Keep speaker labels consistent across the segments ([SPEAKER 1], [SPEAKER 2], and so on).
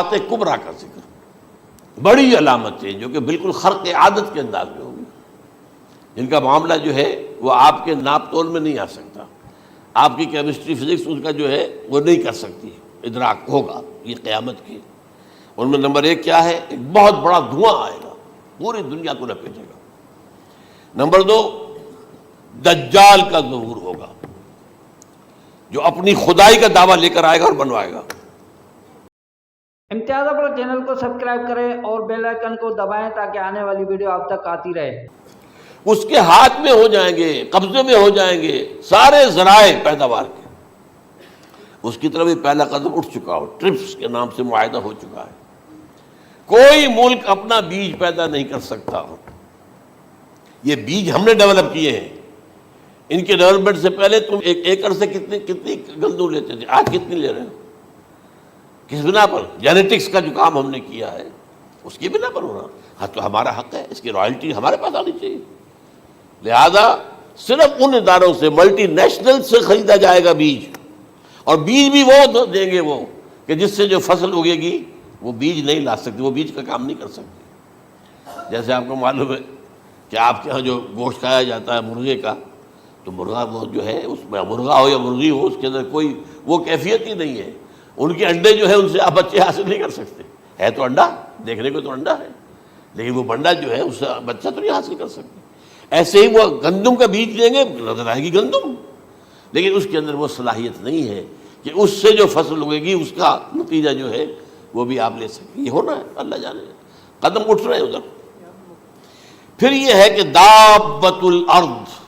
[SPEAKER 1] آیات کبریٰ کا ذکر، بڑی علامتیں جو کہ بالکل خرق عادت کے انداز میں ہوگی، جن کا معاملہ جو ہے وہ آپ کے ناپ تول میں نہیں آ سکتا، آپ کی کیمسٹری فزکس اس کا جو ہے وہ نہیں کر سکتی، ادراک ہوگا یہ قیامت کی۔ ان میں نمبر ایک کیا ہے؟ ایک بہت بڑا دھواں آئے گا، پوری دنیا کو لپیٹے گا۔ نمبر دو، دجال کا ظہور ہوگا، جو اپنی خدائی کا دعویٰ لے کر آئے گا اور بنوائے گا۔
[SPEAKER 2] امتیاز اپنا چینل کو سبسکرائب کریں اور بیل آئیکن کو دبائیں تاکہ آنے والی ویڈیو آپ تک آتی رہے۔
[SPEAKER 1] اس کے ہاتھ میں ہو جائیں گے، قبضے میں ہو جائیں گے سارے ذرائع پیداوار کے۔ اس کی طرف پہلا قدم اٹھ چکا ہو، ٹرپس کے نام سے معاہدہ ہو چکا ہے۔ کوئی ملک اپنا بیج پیدا نہیں کر سکتا ہو، یہ بیج ہم نے ڈیولپ کیے ہیں۔ ان کے ڈیولپمنٹ سے پہلے تم ایک ایکڑ سے کتنی گندم لیتے تھے، آج کتنی لے رہے ہو؟ کس بنا پر؟ جینیٹکس کا جو کام ہم نے کیا ہے اس کی بنا پر ہو رہا۔ ہاں تو ہمارا حق ہے، اس کی رائلٹی ہمارے پاس آنی چاہیے۔ لہذا صرف ان اداروں سے، ملٹی نیشنل سے خریدا جائے گا بیج، اور بیج بھی وہ دیں گے وہ کہ جس سے جو فصل اگے گی وہ بیج نہیں لا سکتے، وہ بیج کا کام نہیں کر سکتے۔ جیسے آپ کو معلوم ہے کہ آپ کے ہاں جو گوشت کھایا جاتا ہے مرغے کا، تو مرغا وہ جو ہے اس میں مرغا ہو یا مرغی ہو، اس کے اندر کوئی وہ کیفیت ہی نہیں ہے۔ ان کے انڈے جو ہے ان سے آپ بچے حاصل نہیں کر سکتے، ہے تو انڈا، دیکھنے کو تو انڈا ہے، لیکن وہ بنڈا جو ہے اس سے بچہ تو نہیں حاصل کر سکتے۔ ایسے ہی وہ گندم کا بیج لیں گے، نظر آئے گی گندم، لیکن اس کے اندر وہ صلاحیت نہیں ہے کہ اس سے جو فصل اگے گی اس کا نتیجہ جو ہے وہ بھی آپ لے سکیں۔ یہ ہونا ہے، اللہ جانے، قدم اٹھ رہے ہیں ادھر۔ پھر یہ ہے کہ دابۃ الارض،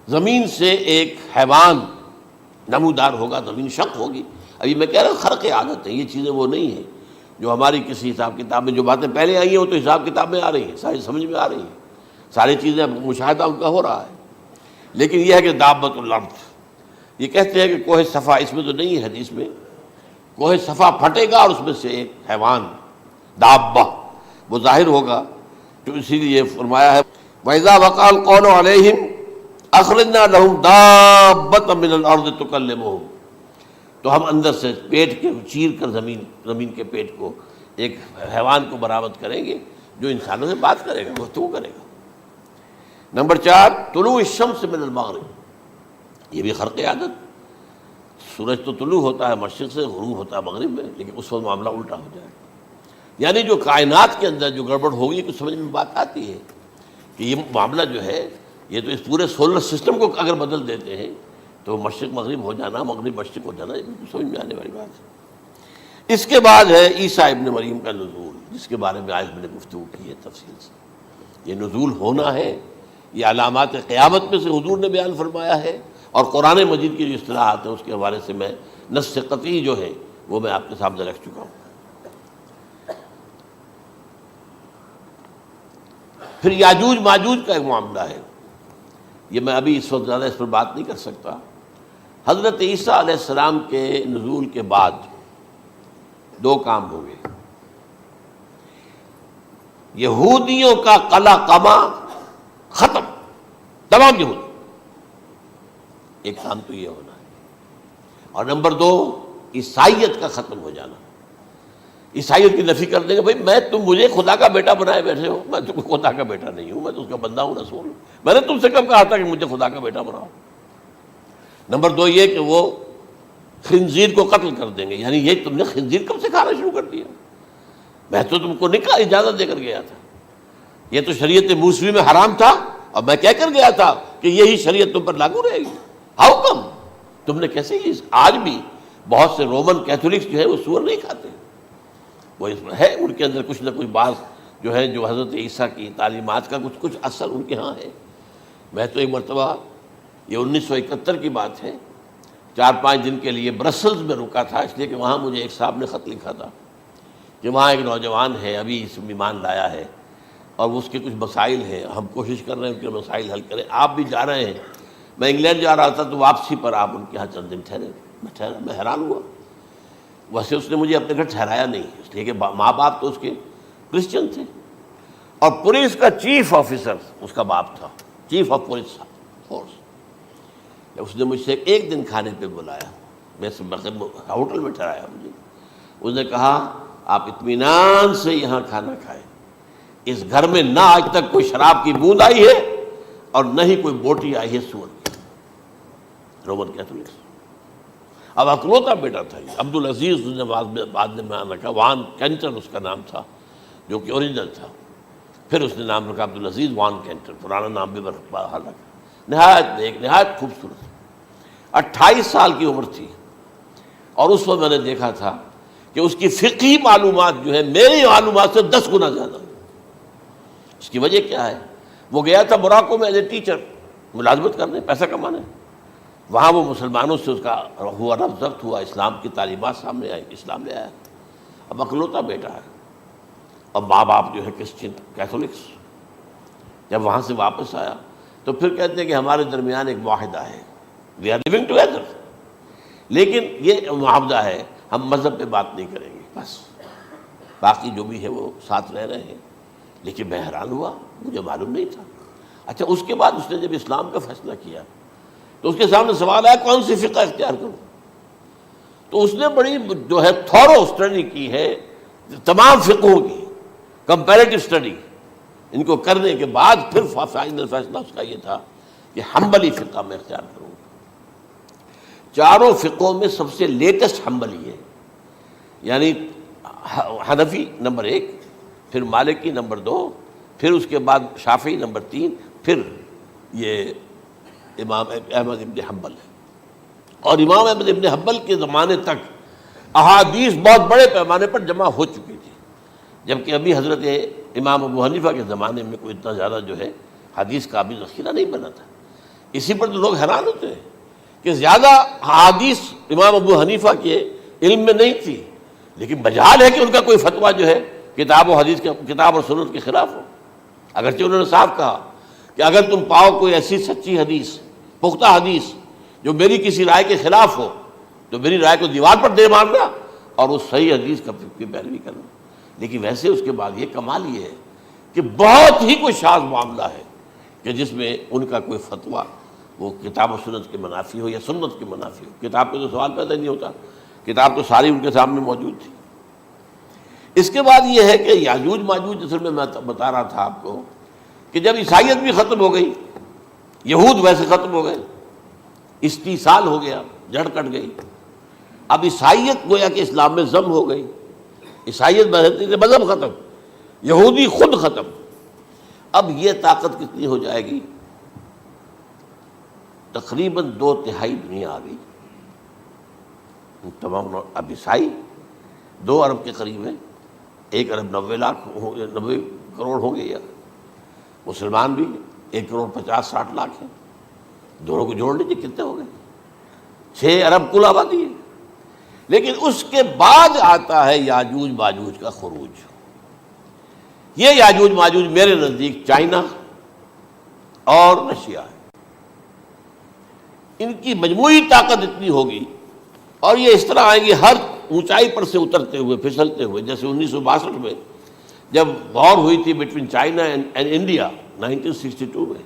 [SPEAKER 1] زمین سے ایک حیوان نمودار ہوگا، زمین شق ہوگی۔ ابھی میں کہہ رہا ہوں خرق عادت ہے، یہ چیزیں وہ نہیں ہیں جو ہماری کسی حساب کتاب میں جو باتیں پہلے آئی ہیں وہ تو حساب کتاب میں آ رہی ہیں، ساری سمجھ میں آ رہی ہیں، ساری چیزیں مشاہدہ ان کا ہو رہا ہے۔ لیکن یہ ہے کہ دابۃ الارض، یہ کہتے ہیں کہ کوہ صفا، اس میں تو نہیں ہے حدیث میں، کوہ صفا پھٹے گا اور اس میں سے ایک حیوان دابہ وہ ظاہر ہوگا، تو اسی لیے فرمایا ہے وَإِذَا وَقَعَ الْقَوْلُ عَلَيْهِمْ أَخْرَجْنَا لَهُمْ دَابَّةً مِّنَ الْأَرْضِ تُكَلِّمُهُمْ، تو ہم اندر سے پیٹ کے چیر کر زمین کے پیٹ کو ایک حیوان کو برآمد کریں گے جو انسانوں سے بات کرے گا، گفتگو کرے گا۔ نمبر 4، طلوع الشمس من المغرب، یہ بھی خرق عادت۔ سورج تو طلوع ہوتا ہے مشرق سے، غروب ہوتا ہے مغرب میں، لیکن اس وقت معاملہ الٹا ہو جائے، یعنی جو کائنات کے اندر جو گڑبڑ ہوگی کچھ سمجھ میں بات آتی ہے کہ یہ معاملہ جو ہے یہ تو اس پورے سولر سسٹم کو اگر بدل دیتے ہیں تو مشرق مغرب ہو جانا، مغرب مشرق ہو جانا، یہ سمجھ میں آنے والی بات ہے۔ اس کے بعد ہے عیسیٰ ابن مریم کا نزول، جس کے بارے میں آج میں نے گفتگو کی ہے تفصیل سے۔ یہ نزول ہونا ہے، یہ علامات قیامت میں سے حضور نے بیان فرمایا ہے، اور قرآن مجید کی جو اصطلاحات ہیں اس کے حوالے سے میں نص قطعی جو ہے وہ میں آپ کے سامنے رکھ چکا ہوں۔ پھر یاجوج ماجوج کا ایک معاملہ ہے، یہ میں ابھی اس وقت زیادہ اس پر بات نہیں کر سکتا۔ حضرت عیسیٰ علیہ السلام کے نزول کے بعد دو کام ہوں گے، یہودیوں کا قلع قمع ختم، تمام یہود، ایک کام تو یہ ہونا ہے، اور نمبر 2 عیسائیت کا ختم ہو جانا۔ عیسائیت کی نفی کر دیں گے، بھائی تم مجھے خدا کا بیٹا بنائے بیٹھے ہو، میں تم خدا کا بیٹا نہیں ہوں، میں تو اس کا بندہ ہوں، رسول ہوں، میں نے تم سے کب کہا تھا کہ مجھے خدا کا بیٹا بناؤ۔ نمبر 2 یہ کہ وہ خنزیر کو قتل کر دیں گے، یعنی یہ تم نے خنزیر کب سے کھانا شروع کر دیا؟ میں تو تم کو نکاح اجازت دے کر گیا تھا، یہ تو شریعت موسوی میں حرام تھا، اور میں کہہ کر گیا تھا کہ یہی شریعت تم پر لاگو رہے گی، ہاؤ کم تم نے کیسے یہ؟ آج بھی بہت سے رومن کیتھولکس جو ہے وہ سور نہیں کھاتے، وہ اس میں ہے ان کے اندر کچھ نہ کچھ بات جو ہے جو حضرت عیسیٰ کی تعلیمات کا کچھ اثر ان کے ہاں ہے۔ میں تو ایک مرتبہ، یہ 1971 کی بات ہے، 4-5 دن کے لیے برسلز میں رکا تھا، اس لیے کہ وہاں مجھے ایک صاحب نے خط لکھا تھا کہ وہاں ایک نوجوان ہے، ابھی اس میں ایمان لایا ہے، اور اس کے کچھ مسائل ہیں، ہم کوشش کر رہے ہیں کہ مسائل حل کریں، آپ بھی جا رہے ہیں۔ میں انگلینڈ جا رہا تھا تو واپسی پر آپ ان کے یہاں چند دن ٹھہرے، میں حیران ہوا۔ ویسے اس نے مجھے اپنے گھر ٹھہرایا نہیں، اس لیے کہ ماں باپ تو اس کے کرسچن تھے، اور پولیس کا چیف آفیسر اس کا باپ تھا، چیف آف پولیس فورس۔ اس نے مجھ سے ایک دن کھانے پہ بلایا، میں ہوٹل میں ٹھہرایا مجھے، اس نے کہا آپ اطمینان سے یہاں کھانا کھائیں، اس گھر میں نہ آج تک کوئی شراب کی بوند آئی ہے اور نہ ہی کوئی بوٹی آئی ہے سور کی۔ Roman Catholics. اب اکلوتا بیٹا تھا یہ عبدالعزیز، اس نے بعد میں نام رکھا، وان کینٹر اس کا نام تھا جو کہ اوریجنل تھا، پھر اس نے نام رکھا عبدالعزیز وان کینٹر، پرانا نام بھی بحال رکھا۔ نہایت نیک، نہایت خوبصورت، 28 سال کی عمر تھی، اور اس وقت میں نے دیکھا تھا کہ اس کی فقہی معلومات جو ہے میری معلومات سے 10 گنا زیادہ۔ اس کی وجہ کیا ہے؟ وہ گیا تھا موراکو میں ایز اے ٹیچر ملازمت کرنے، پیسہ کمانے، وہاں وہ مسلمانوں سے اس کا ہوا رفع ضبط ہوا، اسلام کی تعلیمات سامنے آئی، اسلام لے آیا۔ اب اکلوتا بیٹا ہے، اب ماں باپ جو ہے کرسچن کیتھولکس۔ جب وہاں سے واپس آیا تو پھر کہتے ہیں کہ ہمارے درمیان ایک معاہدہ ہے، وی آر لیونگ ٹوگیدر، لیکن یہ معاہدہ ہے ہم مذہب پہ بات نہیں کریں گے، بس باقی جو بھی ہے وہ ساتھ رہ رہے ہیں۔ لیکن میں حیران ہوا، مجھے معلوم نہیں تھا۔ اچھا، اس کے بعد اس نے جب اسلام کا فیصلہ کیا تو اس کے سامنے سوال آیا کون سی فقہ اختیار کروں؟ تو اس نے بڑی جو ہے تھورو اسٹڈی کی ہے تمام فقہوں کی، کمپیریٹو اسٹڈی، ان کو کرنے کے بعد پھر فائنل فیصلہ اس کا یہ تھا کہ حنبلی فقہ میں اختیار کروں۔ چاروں فقہوں میں سب سے لیٹسٹ حنبلی ہے، یعنی حنفی نمبر 1، پھر مالکی نمبر 2، پھر اس کے بعد شافعی نمبر 3، پھر یہ امام احمد ابن حنبل ہے۔ اور امام احمد ابن حنبل کے زمانے تک احادیث بہت بڑے پیمانے پر جمع ہو چکی تھی، جبکہ ابھی حضرت امام ابو حنیفہ کے زمانے میں کوئی اتنا زیادہ جو ہے حدیث کا بھی ذخیرہ نہیں بنا تھا۔ اسی پر تو لوگ حیران ہوتے ہیں کہ زیادہ حدیث امام ابو حنیفہ کے علم میں نہیں تھی، لیکن مجال ہے کہ ان کا کوئی فتویٰ جو ہے کتاب و حدیث کے، کتاب اور سنت کے خلاف ہو۔ اگرچہ انہوں نے صاف کہا کہ اگر تم پاؤ کوئی ایسی سچی حدیث، پختہ حدیث جو میری کسی رائے کے خلاف ہو تو میری رائے کو دیوار پر دے مارنا اور اس صحیح حدیث کی پیروی کرنا۔ لیکن ویسے اس کے بعد یہ کمال یہ ہے کہ بہت ہی کوئی شاذ معاملہ ہے کہ جس میں ان کا کوئی فتویٰ وہ کتاب و سنت کے منافی ہو یا سنت کے منافی ہو۔ کتاب پہ تو سوال پیدا نہیں ہوتا، کتاب تو ساری ان کے سامنے موجود تھی۔ اس کے بعد یہ ہے کہ یاجوج ماجوج، اصل میں بتا رہا تھا آپ کو کہ جب عیسائیت بھی ختم ہو گئی، یہود ویسے ختم ہو گئے، استیصال ہو گیا، جڑ کٹ گئی، اب عیسائیت گویا کہ اسلام میں ضم ہو گئی، عیسائیت مذہب ختم، یہودی خود ختم۔ اب یہ طاقت کتنی ہو جائے گی؟ تقریباً 2/3 دنیا آ گئی، تمام اب عیسائی 2 ارب کے قریب ہیں، 1 ارب 90 کروڑ ہوں گے، یا مسلمان بھی 1,50,60 لاکھ ہیں، دونوں کو جوڑ لیجیے کتنے ہو گئے؟ 6 ارب کل آبادی ہے۔ لیکن اس کے بعد آتا ہے یاجوج ماجوج کا خروج۔ یہ یاجوج ماجوج میرے نزدیک چائنا اور رشیا ہے، ان کی مجموعی طاقت اتنی ہوگی، اور یہ اس طرح آئیں گے ہر اونچائی پر سے اترتے ہوئے، پھسلتے ہوئے۔ جیسے 1962 میں جب وار ہوئی تھی بٹوین چائنا اینڈ انڈیا 1962 میں،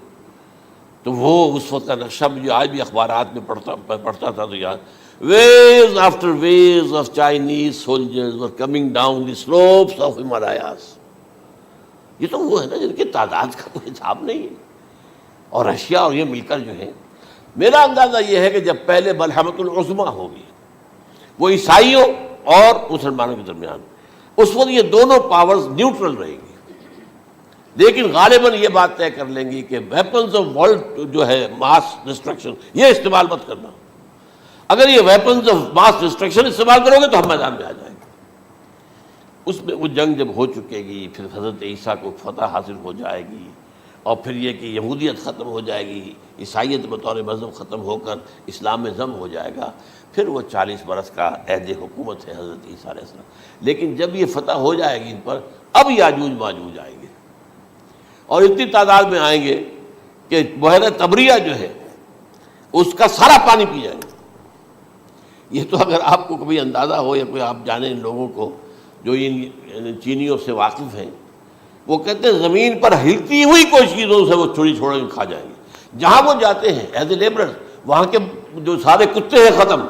[SPEAKER 1] تو وہ اس وقت کا نقشہ مجھے آج بھی اخبارات میں پڑھتا تھا تو یاد، waves after waves of Chinese soldiers were coming down the slopes of Himalayas۔ یہ تو وہ ہے نا جن کی تعداد کا کوئی حساب نہیں ہے، اور رشیا اور یہ مل کر جو ہے، میرا اندازہ یہ ہے کہ جب پہلے ملحمۃ العظمیٰ ہوگی وہ عیسائیوں اور مسلمانوں کے درمیان، اس وقت یہ دونوں پاورز نیوٹرل رہیں گی، لیکن غالباً یہ بات طے کر لیں گی کہ ویپنز آف ورلڈ جو ہے ماس ڈسٹرکشن، یہ استعمال مت کرنا۔ اگر یہ ویپنز آف ماس ڈسٹرکشن استعمال کرو گے تو ہم میدان میں آ جائیں گے۔ اس میں وہ جنگ جب ہو چکے گی، پھر حضرت عیسیٰ کو فتح حاصل ہو جائے گی، اور پھر یہ کہ یہودیت ختم ہو جائے گی، عیسائیت بطور مذہب ختم ہو کر اسلام میں ضم ہو جائے گا، پھر وہ 40 برس کا عہد حکومت ہے حضرت عیسیٰ علیہ السلام۔ لیکن جب یہ فتح ہو جائے گی ان پر، اب یاجوج ماجوج آئیں گے، اور اتنی تعداد میں آئیں گے کہ بحیرہ طبریہ جو ہے اس کا سارا پانی پی جائیں گے۔ یہ تو اگر آپ کو کبھی اندازہ ہو یا کوئی آپ جانیں ان لوگوں کو جو ان چینیوں سے واقف ہیں، وہ کہتے ہیں زمین پر ہلتی ہوئی کوئی چیزوں سے وہ چھوڑی چھوڑ کے کھا جائیں گے۔ جہاں وہ جاتے ہیں ایز اے لیبرر، وہاں کے جو سارے کتے ہیں ختم،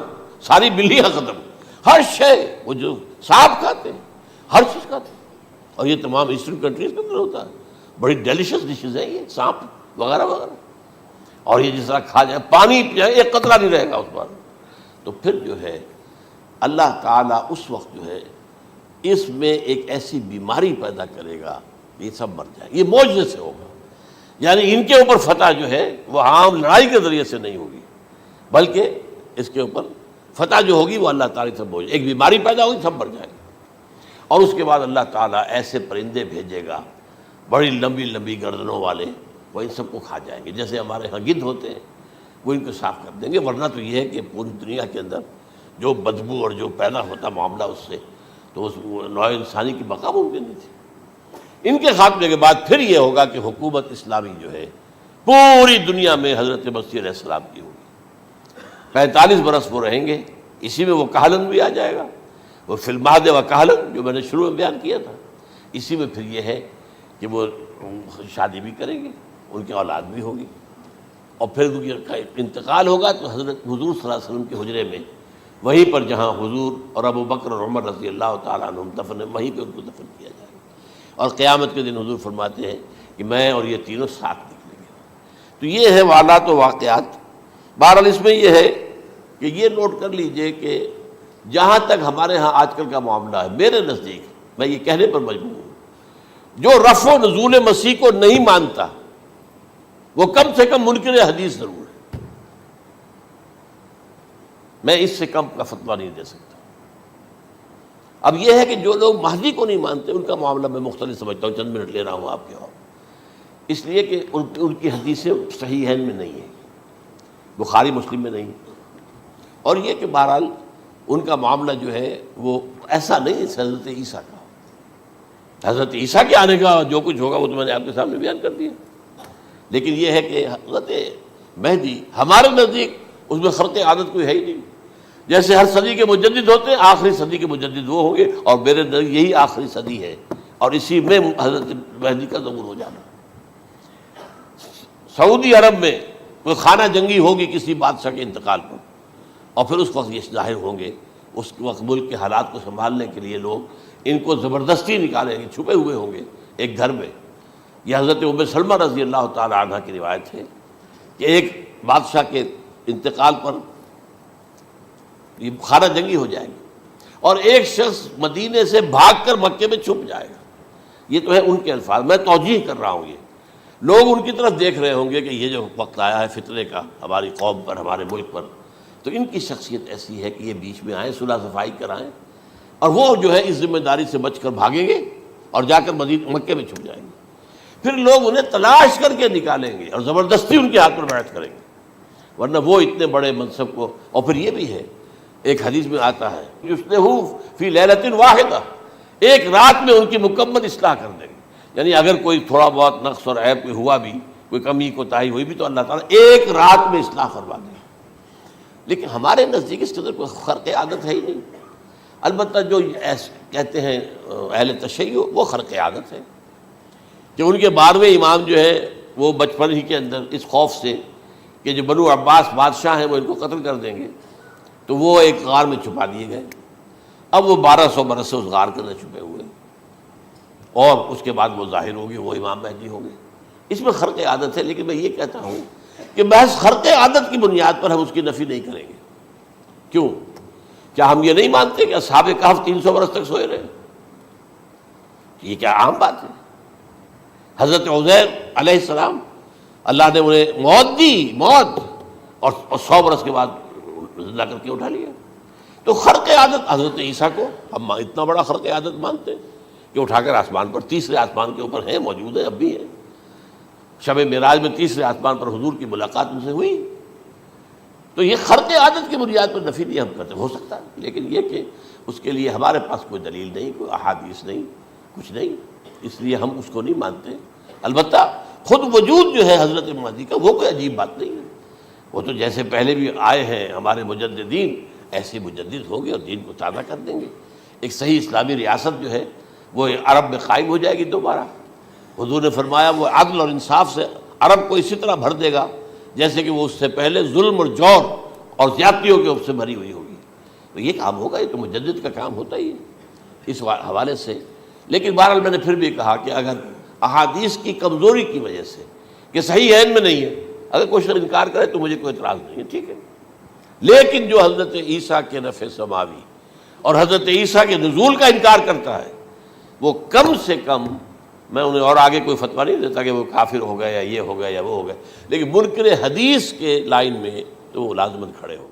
[SPEAKER 1] ساری بلیاں ختم، ہر شے وہ جو سانپ کھاتے ہیں، ہر چیز کھاتے ہیں، اور یہ تمام ایسٹرن کنٹریز کے اندر ہوتا ہے، بڑی ڈیلیشس ڈشز ہیں یہ سانپ وغیرہ وغیرہ، اور یہ جس طرح کھا جائے، پانی پیا ایک قطرہ نہیں رہے گا اس پر. تو پھر جو ہے اللہ تعالیٰ اس وقت جو ہے اس میں ایک ایسی بیماری پیدا کرے گا، یہ سب مر جائیں. یہ معجزے سے ہوگا، یعنی ان کے اوپر فتح جو ہے وہ عام لڑائی کے ذریعے سے نہیں ہوگی، بلکہ اس کے اوپر فتح جو ہوگی وہ اللہ تعالیٰ سے بوجھ، ایک بیماری پیدا ہوگی، سب مر جائیں گے. اور اس کے بعد اللہ تعالیٰ ایسے پرندے بھیجے گا بڑی لمبی لمبی گردنوں والے، وہ ان سب کو کھا جائیں گے. جیسے ہمارے ہاں گدھ ہوتے ہیں وہ ان کو صاف کر دیں گے. ورنہ تو یہ ہے کہ پوری دنیا کے اندر جو بدبو اور جو پیدا ہوتا معاملہ اس سے، تو اس نوع انسانی کی بقا ممکن نہیں تھی. ان کے خاتمے کے بعد پھر یہ ہوگا کہ حکومت اسلامی جو ہے پوری دنیا میں حضرت مسیح علیہ السلام کی ہوگی. 45 برس وہ رہیں گے، اسی میں وہ کہلن بھی آ جائے گا، وہ فی المہد و کہلن جو میں نے شروع میں بیان کیا تھا. اسی میں پھر یہ ہے کہ وہ شادی بھی کریں گے، ان کی اولاد بھی ہوگی، اور پھر ان کا انتقال ہوگا تو حضرت حضور صلی اللہ علیہ وسلم کے حجرے میں، وہیں پر جہاں حضور اور ابو بکر اور عمر رضی اللہ تعالیٰ عنہم دفن، وہیں پہ ان کو دفن کیا جائے گا. اور قیامت کے دن حضور فرماتے ہیں کہ میں اور یہ تینوں ساتھ نکلیں گے. تو یہ ہے والات و واقعات. بہرحال اس میں یہ ہے کہ یہ نوٹ کر لیجئے کہ جہاں تک ہمارے ہاں آج کل کا معاملہ ہے، میرے نزدیک میں یہ کہنے پر مجبور ہوں، جو رفع و نزول مسیح کو نہیں مانتا وہ کم سے کم منکر حدیث ضرور ہے. میں اس سے کم کا فتویٰ نہیں دے سکتا. اب یہ ہے کہ جو لوگ مہدی کو نہیں مانتے ان کا معاملہ میں مختلف سمجھتا ہوں. چند منٹ لے رہا ہوں آپ کے اور، اس لیے کہ ان کی حدیثیں صحیحین میں نہیں ہیں، بخاری مسلم میں نہیں، اور یہ کہ بہرحال ان کا معاملہ جو ہے وہ ایسا نہیں ہے حضرت عیسیٰ کا. حضرت عیسیٰ کے آنے کا جو کچھ ہوگا وہ تو میں نے آپ کے سامنے بیان کر دیا. لیکن یہ ہے کہ حضرت مہدی ہمارے نزدیک اس میں خرق عادت کوئی ہے ہی نہیں. جیسے ہر صدی کے مجدد ہوتے ہیں، آخری صدی کے مجدد وہ ہوں گے، اور میرے نزدیک یہی آخری صدی ہے، اور اسی میں حضرت مہدی کا ظہور ہو جانا. سعودی عرب میں کوئی خانہ جنگی ہوگی کسی بادشاہ کے انتقال پر، اور پھر اس وقت یہ ظاہر ہوں گے. اس وقت ملک کے حالات کو سنبھالنے کے لیے لوگ ان کو زبردستی نکالیں گے، چھپے ہوئے ہوں گے ایک گھر میں. یہ حضرت ام سلمہ رضی اللہ تعالی عنہ کی روایت ہے کہ ایک بادشاہ کے انتقال پر یہ خانہ جنگی ہو جائے گی، اور ایک شخص مدینے سے بھاگ کر مکے میں چھپ جائے گا. یہ تو ہے ان کے الفاظ، میں توجیہ کر رہا ہوں. یہ لوگ ان کی طرف دیکھ رہے ہوں گے کہ یہ جو وقت آیا ہے فتنے کا ہماری قوم پر، ہمارے ملک پر، تو ان کی شخصیت ایسی ہے کہ یہ بیچ میں آئیں، صلح صفائی کرائیں، اور وہ جو ہے اس ذمہ داری سے بچ کر بھاگیں گے اور جا کر مکے میں چھپ جائیں گے. پھر لوگ انہیں تلاش کر کے نکالیں گے اور زبردستی ان کے ہاتھ پر بیعت کریں گے، ورنہ وہ اتنے بڑے منصب کو. اور پھر یہ بھی ہے، ایک حدیث میں آتا ہے یصلحو فی لیلۃ واحدہ، ایک رات میں ان کی مکمل اصلاح کر دیں گے. یعنی اگر کوئی تھوڑا بہت نقص اور عیب کوئی ہوا بھی، کوئی کمی کوتاہی ہوئی بھی، تو اللہ تعالیٰ ایک رات میں اصلاح کروا دیں. لیکن ہمارے نزدیک اس کے اندر کوئی خرق عادت ہے ہی نہیں. البتہ جو کہتے ہیں اہل تشیع، وہ خرق عادت ہے کہ ان کے 12ویں امام جو ہے وہ بچپن ہی کے اندر اس خوف سے کہ جو بنو عباس بادشاہ ہیں وہ ان کو قتل کر دیں گے، تو وہ ایک غار میں چھپا دیے گئے. اب وہ 1200 برس سے اس غار کے اندر چھپے ہوئے، اور اس کے بعد وہ ظاہر ہوگی، وہ امام مہدی ہوں گے. اس میں خرق عادت ہے. لیکن میں یہ کہتا ہوں کہ محض خرق عادت کی بنیاد پر ہم اس کی نفی نہیں کریں گے. کیوں؟ کیا ہم یہ نہیں مانتے کہ اصحاب کہف 300 برس تک سوئے رہے؟ یہ کیا عام بات ہے؟ حضرت عزیر علیہ السلام اللہ نے انہیں موت دی، موت، اور 100 برس کے بعد زندہ کر کے اٹھا لیا. تو خرق عادت حضرت عیسیٰ کو ہم اتنا بڑا خرق عادت مانتے ہیں کہ اٹھا کر آسمان پر، تیسرے آسمان کے اوپر ہیں، موجود ہیں، اب بھی ہیں. شب معراج میں تیسرے آسمان پر حضور کی ملاقات ان سے ہوئی. تو یہ خرق عادت کی بنیاد پر نفی نہیں ہم کرتے. ہو سکتا ہے، لیکن یہ کہ اس کے لیے ہمارے پاس کوئی دلیل نہیں، کوئی احادیث نہیں، کچھ نہیں، اس لیے ہم اس کو نہیں مانتے. البتہ خود وجود جو ہے حضرت مہدی کا وہ کوئی عجیب بات نہیں ہے. وہ تو جیسے پہلے بھی آئے ہیں ہمارے مجددین، ایسے مجدد ہوں گے اور دین کو تازہ کر دیں گے. ایک صحیح اسلامی ریاست جو ہے وہ عرب میں قائم ہو جائے گی دوبارہ. حضور نے فرمایا وہ عدل اور انصاف سے عرب کو اسی طرح بھر دے گا جیسے کہ وہ اس سے پہلے ظلم اور جور اور زیادتیوں کے سے بھری ہوئی ہوگی. تو یہ کام ہوگا، یہ تو مجدد کا کام ہوتا ہی ہے. اس حوالے سے. لیکن بہرحال میں نے پھر بھی کہا کہ اگر احادیث کی کمزوری کی وجہ سے کہ صحیح عین میں نہیں ہے، اگر کوئی شخص انکار کرے تو مجھے کوئی اعتراض نہیں ہے، ٹھیک ہے. لیکن جو حضرت عیسیٰ کے نفع سماوی اور حضرت عیسیٰ کے نزول کا انکار کرتا ہے، وہ کم سے کم، میں انہیں اور آگے کوئی فتویٰ نہیں دیتا کہ وہ کافر ہو گئے یا یہ ہو گیا یا وہ ہو گیا، لیکن منکر حدیث کے لائن میں تو وہ لازماً کھڑے ہو.